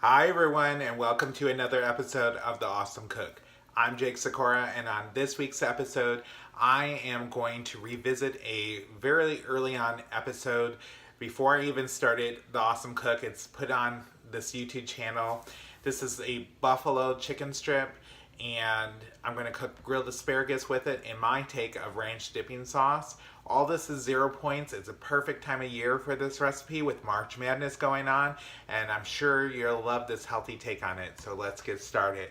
Hi, everyone, and welcome to another episode of The Awesome Cook. I'm Jake Sikora, and on this week's episode, I am going to revisit a very early on episode. Before I even started The Awesome Cook, it's put on this YouTube channel. This is a buffalo chicken strip, and I'm going to cook grilled asparagus with it in my take of ranch dipping sauce. All this is 0 points. It's a perfect time of year for this recipe with March Madness going on, and I'm sure you'll love this healthy take on it. So let's get started.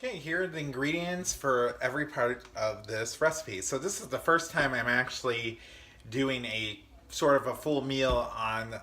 Okay, here are the ingredients for every part of this recipe. So this is the first time I'm actually doing a sort of a full meal on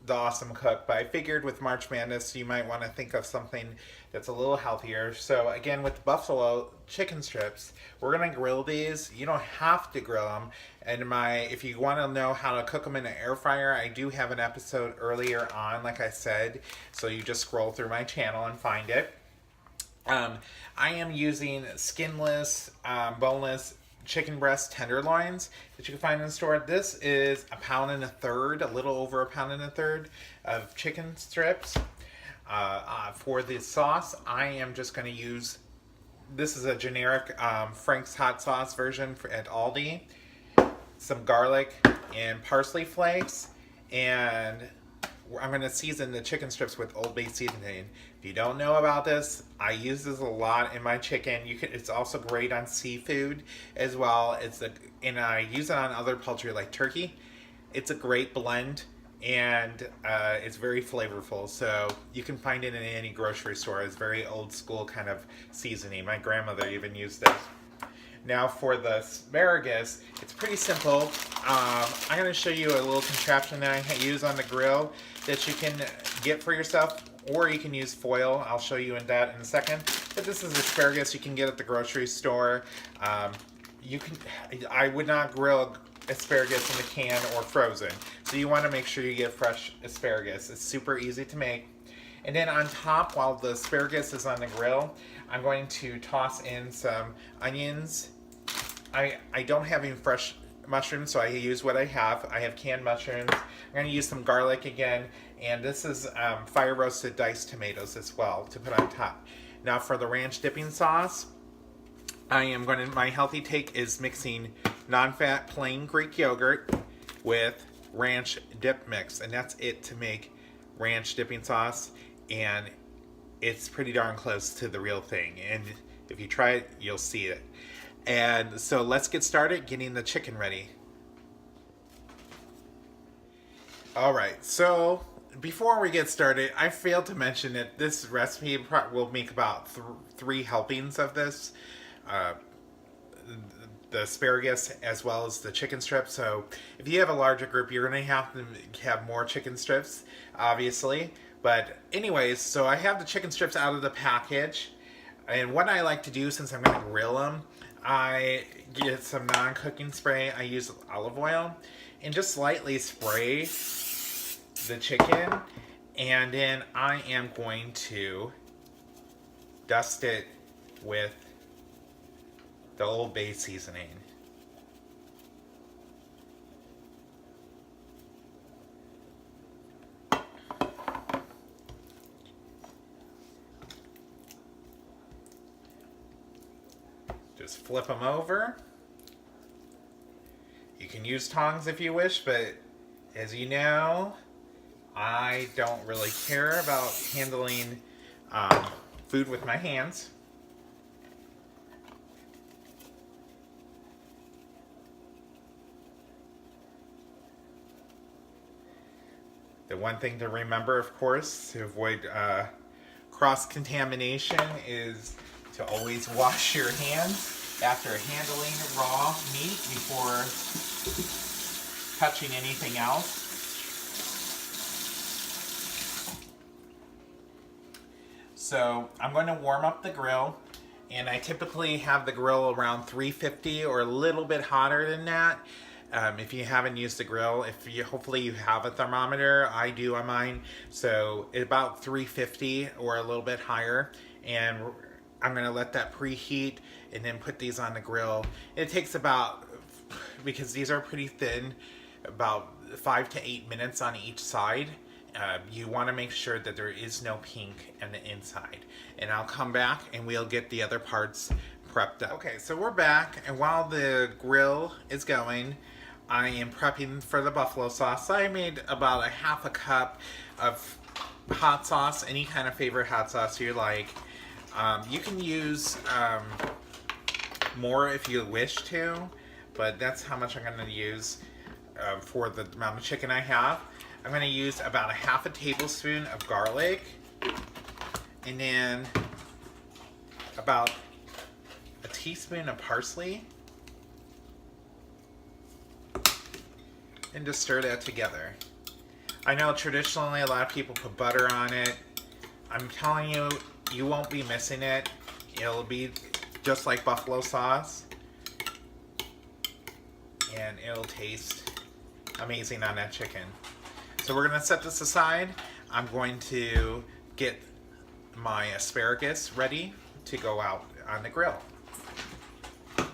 the Awesome Cook, but I figured with March Madness you might want to think of something that's a little healthier. So again, with buffalo chicken strips, we're gonna grill these. You don't have to grill them. And if you want to know how to cook them in an air fryer, I do have an episode earlier on, like I said. So you just scroll through my channel and find it. I am using skinless, boneless chicken breast tenderloins that you can find in the store. This is a pound and a third, a little over a pound and a third of chicken strips. For the sauce, I am just going to use, this is a generic Frank's hot sauce version at Aldi. Some garlic and parsley flakes, and I'm going to season the chicken strips with Old Bay seasoning. If you don't know about this, I use this a lot in my chicken. It's also great on seafood as well. And I use it on other poultry like turkey. It's a great blend, and it's very flavorful. So you can find it in any grocery store. It's very old school kind of seasoning. My grandmother even used this. Now for the asparagus, it's pretty simple. I'm going to show you a little contraption that I use on the grill that you can get for yourself, or you can use foil. I'll show you that in a second. But this is asparagus you can get at the grocery store. I would not grill asparagus in a can or frozen. So you want to make sure you get fresh asparagus. It's super easy to make. And then on top, while the asparagus is on the grill, I'm going to toss in some onions. I don't have any fresh mushrooms, so I use what I have. I have canned mushrooms. I'm going to use some garlic again, and this is fire roasted diced tomatoes as well to put on top. Now for the ranch dipping sauce, my healthy take is mixing non-fat plain Greek yogurt with ranch dip mix, and that's it to make ranch dipping sauce, and it's pretty darn close to the real thing, and if you try it, you'll see it. And so let's get started getting the chicken ready. Alright, so before we get started, I failed to mention that this recipe will make about 3 helpings of this. The asparagus as well as the chicken strips. So if you have a larger group, you're going to have more chicken strips, obviously. But anyways, so I have the chicken strips out of the package. And what I like to do, since I'm going to grill them, I get some non-cooking spray. I use olive oil and just slightly spray the chicken. And then I am going to dust it with the Old Bay seasoning. Just flip them over. You can use tongs if you wish, but as you know, I don't really care about handling food with my hands. The one thing to remember, of course, to avoid cross-contamination is to always wash your hands after handling raw meat before touching anything else. So I'm going to warm up the grill, and I typically have the grill around 350 or a little bit hotter than that. If you haven't used the grill, hopefully you have a thermometer. I do on mine, so at about 350 or a little bit higher, and I'm gonna let that preheat and then put these on the grill. It takes about, because these are pretty thin, about 5 to 8 minutes on each side. You want to make sure that there is no pink in the inside. And I'll come back and we'll get the other parts prepped up. Okay, so we're back, and while the grill is going, I am prepping for the buffalo sauce. So I made about a half a cup of hot sauce, any kind of favorite hot sauce you like. You can use more if you wish to, but that's how much I'm going to use for the amount of chicken I have. I'm going to use about a half a tablespoon of garlic, and then about a teaspoon of parsley, and just stir that together. I know traditionally a lot of people put butter on it. I'm telling you, you won't be missing it. It'll be just like buffalo sauce, and it'll taste amazing on that chicken. So we're going to set this aside. I'm going to get my asparagus ready to go out on the grill.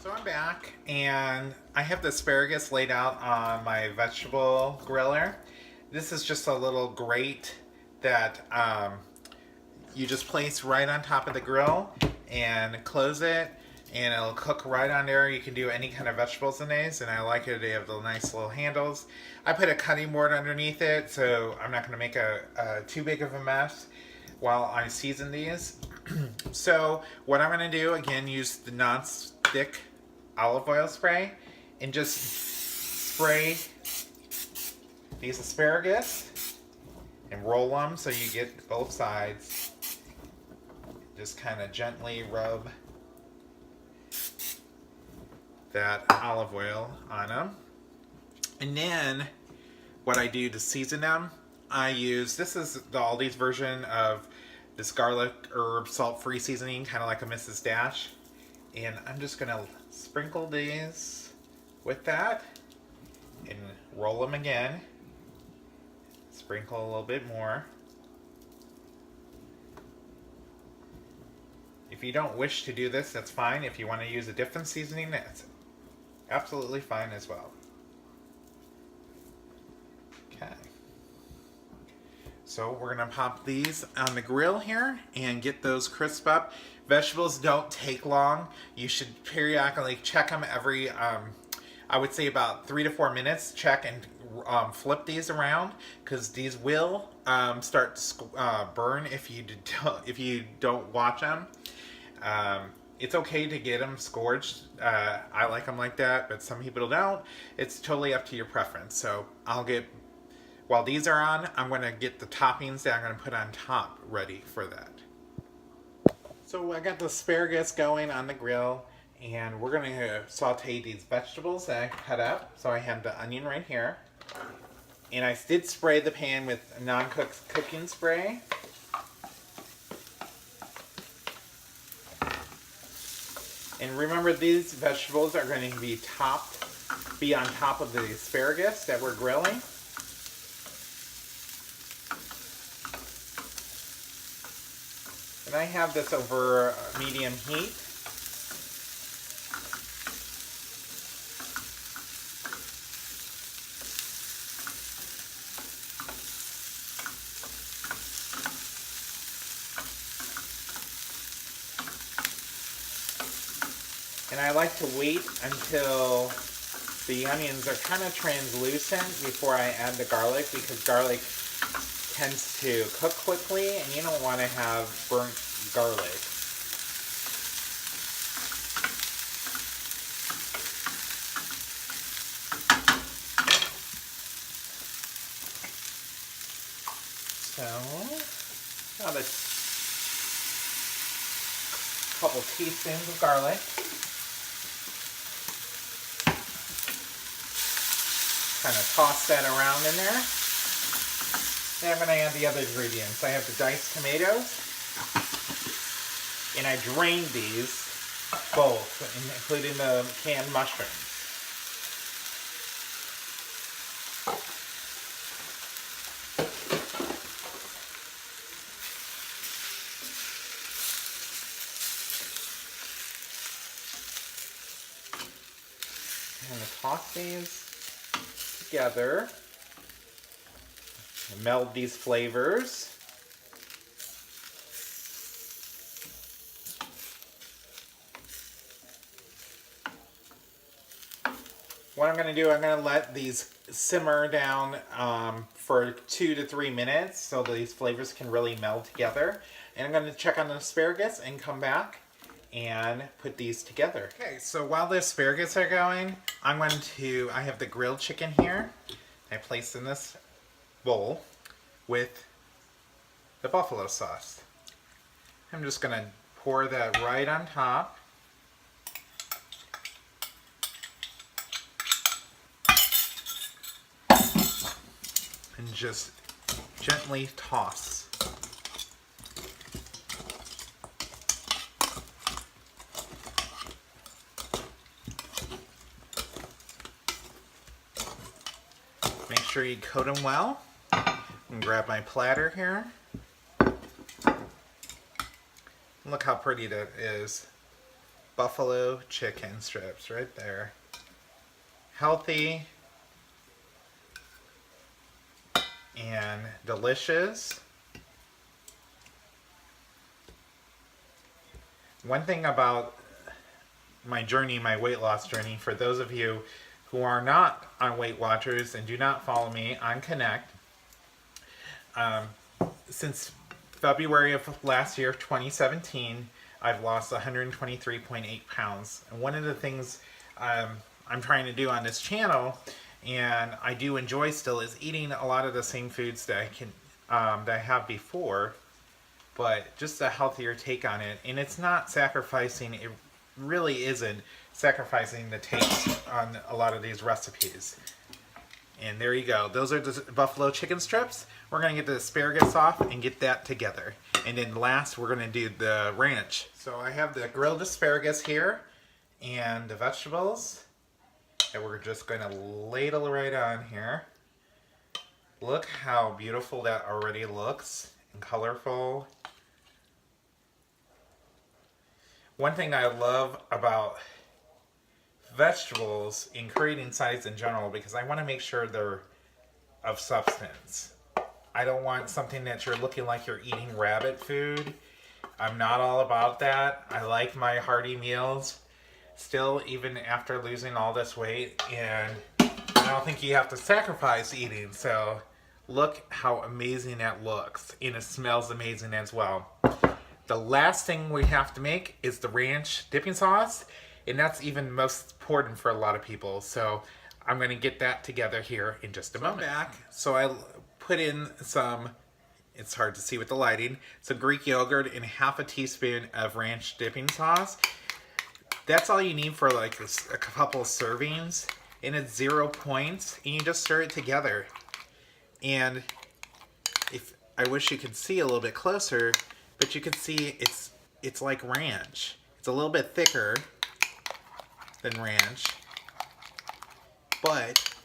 So I'm back, and I have the asparagus laid out on my vegetable griller. This is just a little grate that you just place right on top of the grill and close it, and it'll cook right on there. You can do any kind of vegetables in these, and I like it. They have the nice little handles. I put a cutting board underneath it, so I'm not going to make a too big of a mess while I season these. So what I'm going to do, again, use the non-stick olive oil spray and just spray these asparagus and roll them so you get both sides. Just kind of gently rub that olive oil on them. And then what I do to season them, I use, this is the Aldi's version of this garlic herb salt-free seasoning, kind of like a Mrs. Dash. And I'm just going to sprinkle these with that and roll them again. Sprinkle a little bit more. If you don't wish to do this, that's fine. If you want to use a different seasoning, that's absolutely fine as well. Okay. So we're going to pop these on the grill here and get those crisp up. Vegetables don't take long. You should periodically check them every, I would say about 3 to 4 minutes. Check and flip these around, because these will start to burn if you don't watch them. It's okay to get them scorched. I like them like that, but some people don't. It's totally up to your preference. So while these are on, I'm going to get the toppings that I'm going to put on top ready for that. So I got the asparagus going on the grill, and we're going to saute these vegetables that I cut up. So I have the onion right here. And I did spray the pan with non-cooked cooking spray. And remember, these vegetables are going to be on top of the asparagus that we're grilling. And I have this over medium heat. And I like to wait until the onions are kind of translucent before I add the garlic, because garlic tends to cook quickly and you don't want to have burnt garlic. So, about a couple teaspoons of garlic. Kind of toss that around in there. Then I'm going to add the other ingredients. I have the diced tomatoes, and I drained these both, including the canned mushrooms. I'm going to toss these together. Meld these flavors. What I'm going to do, I'm going to let these simmer down for 2 to 3 minutes so these flavors can really meld together. And I'm going to check on the asparagus and come back and put these together. Okay, so while the asparagus are going, I have the grilled chicken here. I placed in this bowl with the buffalo sauce. I'm just going to pour that right on top. And just gently toss. Make sure you coat them well. And grab my platter here. Look how pretty that is. Buffalo chicken strips right there. Healthy and delicious. One thing about my journey, my weight loss journey, for those of you who are not on Weight Watchers and do not follow me on Connect, since February of last year, 2017, I've lost 123.8 pounds. And one of the things I'm trying to do on this channel, and I do enjoy still, is eating a lot of the same foods that I have before, but just a healthier take on it. And it's not sacrificing, it really isn't sacrificing the taste on a lot of these recipes. And there you go. Those are the buffalo chicken strips. We're going to get the asparagus off and get that together. And then last, we're going to do the ranch. So I have the grilled asparagus here and the vegetables. And we're just going to ladle right on here. Look how beautiful that already looks and colorful. One thing I love about vegetables in creating sides in general, because I want to make sure they're of substance. I don't want something that you're looking like you're eating rabbit food. I'm not all about that. I like my hearty meals still, even after losing all this weight, and I don't think you have to sacrifice eating. So look how amazing that looks, and it smells amazing as well. The last thing we have to make is the ranch dipping sauce, and that's even most important for a lot of people. So I'm going to get that together here in just a moment. So I put in some, it's hard to see with the lighting, some Greek yogurt and half a teaspoon of ranch dipping sauce. That's all you need for like a couple of servings, and it's 0 points, and you just stir it together. And if I wish you could see a little bit closer, but you can see it's like ranch. It's a little bit thicker than ranch, but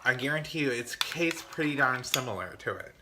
I guarantee you it tastes pretty darn similar to it.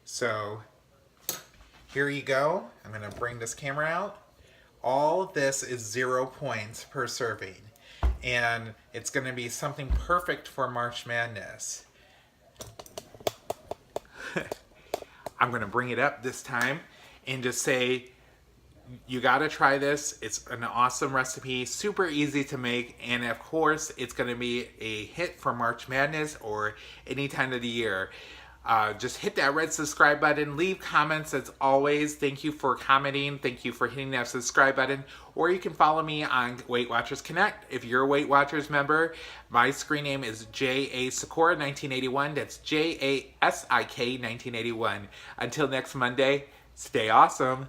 So here you go. I'm going to bring this camera out. All of this is 0 points per serving, and it's going to be something perfect for March Madness. I'm going to bring it up this time and just say, you got to try this. It's an awesome recipe, super easy to make, and of course, it's going to be a hit for March Madness or any time of the year. Just hit that red subscribe button, leave comments as always. Thank you for commenting. Thank you for hitting that subscribe button. Or you can follow me on Weight Watchers Connect. If you're a Weight Watchers member, my screen name is JASIK1981. That's JASIK1981. Until next Monday, stay awesome.